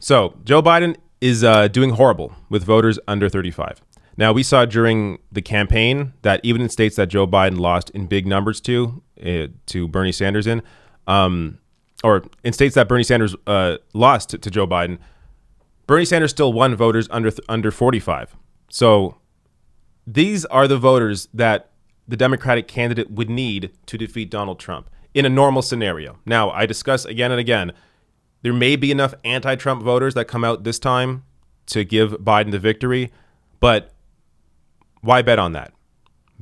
So Joe Biden is doing horrible with voters under 35. Now, we saw during the campaign that even in states that Joe Biden lost in big numbers to Bernie Sanders or in states that Bernie Sanders lost to Joe Biden, Bernie Sanders still won voters under 45. So these are the voters that the Democratic candidate would need to defeat Donald Trump in a normal scenario. Now, I discuss again and again, there may be enough anti-Trump voters that come out this time to give Biden the victory, but why bet on that?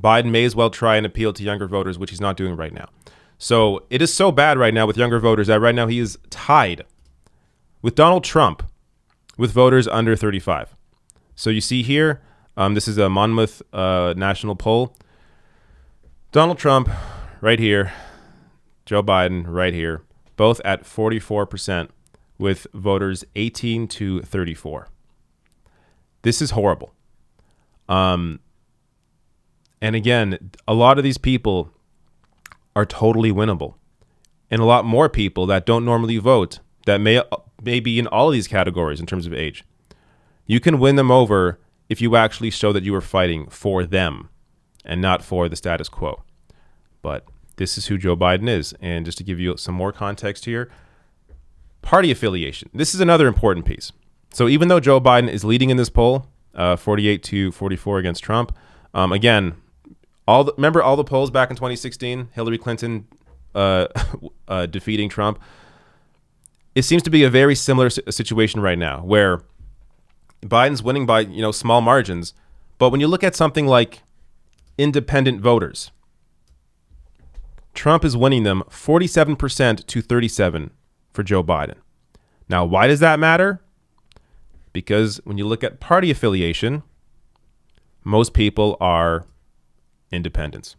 Biden may as well try and appeal to younger voters, which he's not doing right now. So it is so bad right now with younger voters that right now he is tied with Donald Trump with voters under 35. So you see here, this is a Monmouth national poll. Donald Trump right here, Joe Biden right here, both at 44% with voters 18 to 34. This is horrible. And again, a lot of these people are totally winnable. And a lot more people that don't normally vote that may be in all of these categories in terms of age. You can win them over if you actually show that you are fighting for them and not for the status quo. But this is who Joe Biden is. And just to give you some more context here, party affiliation. This is another important piece. So even though Joe Biden is leading in this poll, 48 to 44 against Trump, again, remember all the polls back in 2016, Hillary Clinton defeating Trump? It seems to be a very similar situation right now where Biden's winning by small margins. But when you look at something like independent voters, Trump is winning them 47% to 37% for Joe Biden. Now, why does that matter? Because when you look at party affiliation, most people are independents.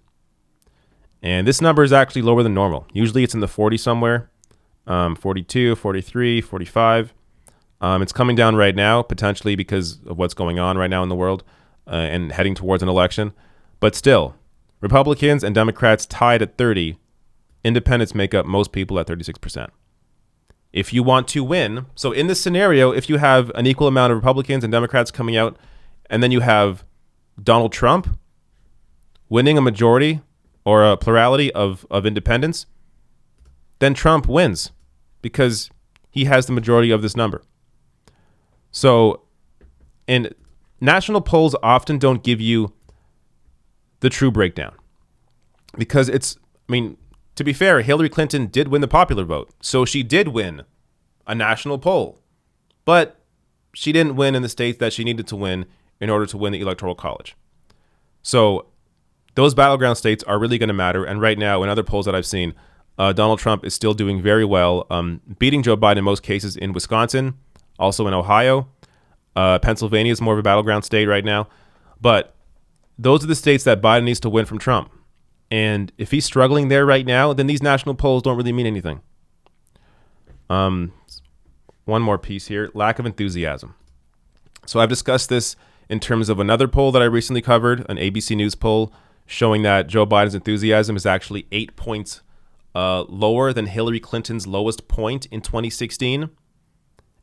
And this number is actually lower than normal. Usually it's in the 40s somewhere, 42, 43, 45. It's coming down right now, potentially because of what's going on right now in the world and heading towards an election. But still, Republicans and Democrats tied at 30. Independents make up most people at 36%. If you want to win, so in this scenario, if you have an equal amount of Republicans and Democrats coming out, and then you have Donald Trump winning a majority or a plurality of independents, then Trump wins because he has the majority of this number. So, and national polls often don't give you the true breakdown because to be fair, Hillary Clinton did win the popular vote. So she did win a national poll, but she didn't win in the states that she needed to win in order to win the Electoral College. So those battleground states are really going to matter. And right now, in other polls that I've seen, Donald Trump is still doing very well, beating Joe Biden in most cases in Wisconsin, also in Ohio. Pennsylvania is more of a battleground state right now. But those are the states that Biden needs to win from Trump. And if he's struggling there right now, then these national polls don't really mean anything. One more piece here, lack of enthusiasm. So I've discussed this in terms of another poll that I recently covered, an ABC News poll showing that Joe Biden's enthusiasm is actually 8 points lower than Hillary Clinton's lowest point in 2016.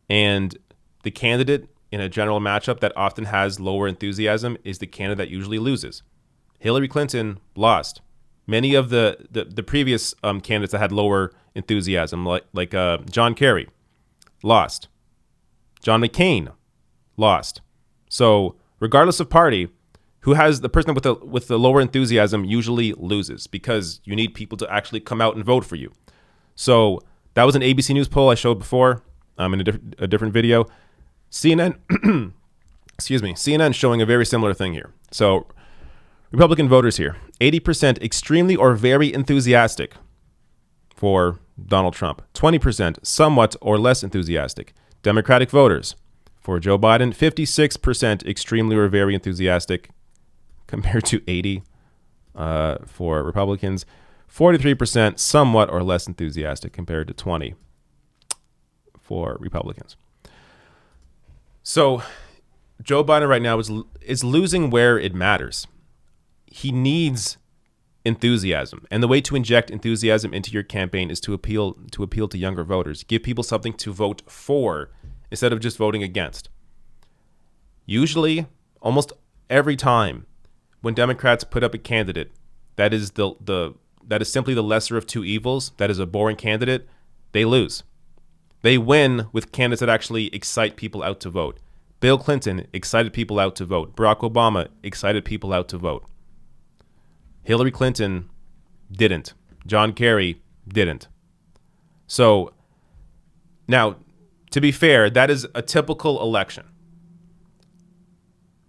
And the candidate in a general matchup that often has lower enthusiasm is the candidate that usually loses. Hillary Clinton lost. Many of the previous candidates that had lower enthusiasm, like John Kerry, lost. John McCain lost. So regardless of party, who has the person with the lower enthusiasm usually loses because you need people to actually come out and vote for you. So that was an ABC News poll I showed before in a different video. CNN, CNN showing a very similar thing here. So Republican voters here, 80% extremely or very enthusiastic for Donald Trump, 20% somewhat or less enthusiastic. Democratic voters for Joe Biden, 56% extremely or very enthusiastic compared to 80 for Republicans, 43% somewhat or less enthusiastic compared to 20 for Republicans. So Joe Biden right now is losing where it matters. He needs enthusiasm, and the way to inject enthusiasm into your campaign is to appeal to younger voters. Give people something to vote for instead of just voting against. Usually, almost every time when Democrats put up a candidate that is that is simply the lesser of two evils, that is a boring candidate, they lose. They win with candidates that actually excite people out to vote. Bill Clinton excited people out to vote. Barack Obama excited people out to vote. Hillary Clinton didn't. John Kerry didn't. So now, to be fair, that is a typical election.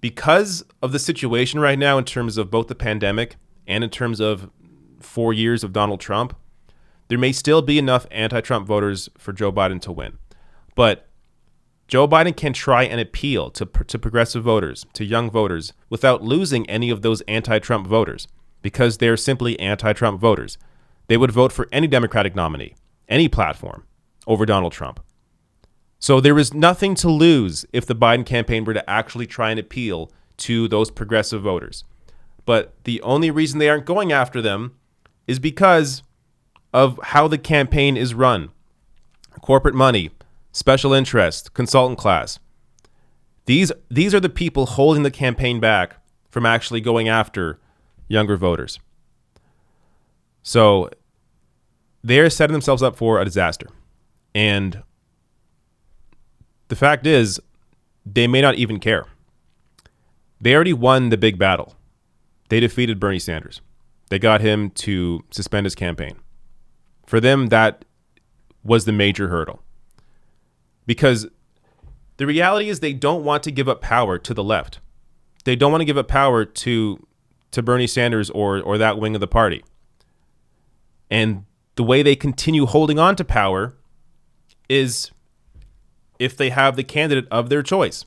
Because of the situation right now in terms of both the pandemic and in terms of 4 years of Donald Trump, there may still be enough anti-Trump voters for Joe Biden to win. But Joe Biden can try and appeal to progressive voters, to young voters, without losing any of those anti-Trump voters, because they're simply anti-Trump voters. They would vote for any Democratic nominee, any platform, over Donald Trump. So there is nothing to lose if the Biden campaign were to actually try and appeal to those progressive voters. But the only reason they aren't going after them is because of how the campaign is run. Corporate money, special interest, consultant class. These are the people holding the campaign back from actually going after younger voters. So they're setting themselves up for a disaster. And the fact is, they may not even care. They already won the big battle. They defeated Bernie Sanders. They got him to suspend his campaign. For them, that was the major hurdle. Because the reality is they don't want to give up power to the left. They don't want to give up power to Bernie Sanders or that wing of the party. And the way they continue holding on to power is if they have the candidate of their choice.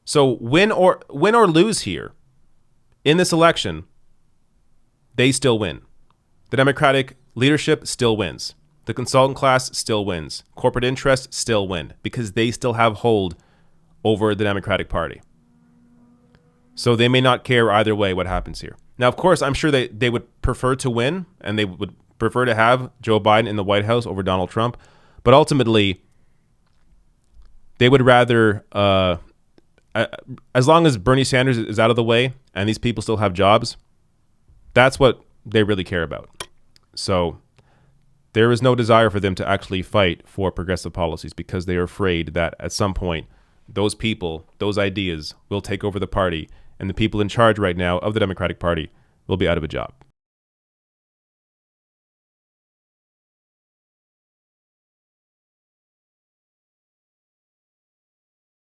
So win or lose here in this election, they still win. The Democratic leadership still wins. The consultant class still wins. Corporate interests still win because they still have hold over the Democratic Party. So they may not care either way what happens here. Now, of course, I'm sure they would prefer to win and they would prefer to have Joe Biden in the White House over Donald Trump. But ultimately, they would rather, as long as Bernie Sanders is out of the way and these people still have jobs, that's what they really care about. So there is no desire for them to actually fight for progressive policies because they are afraid that at some point, those people, those ideas will take over the party and the people in charge right now of the Democratic Party will be out of a job.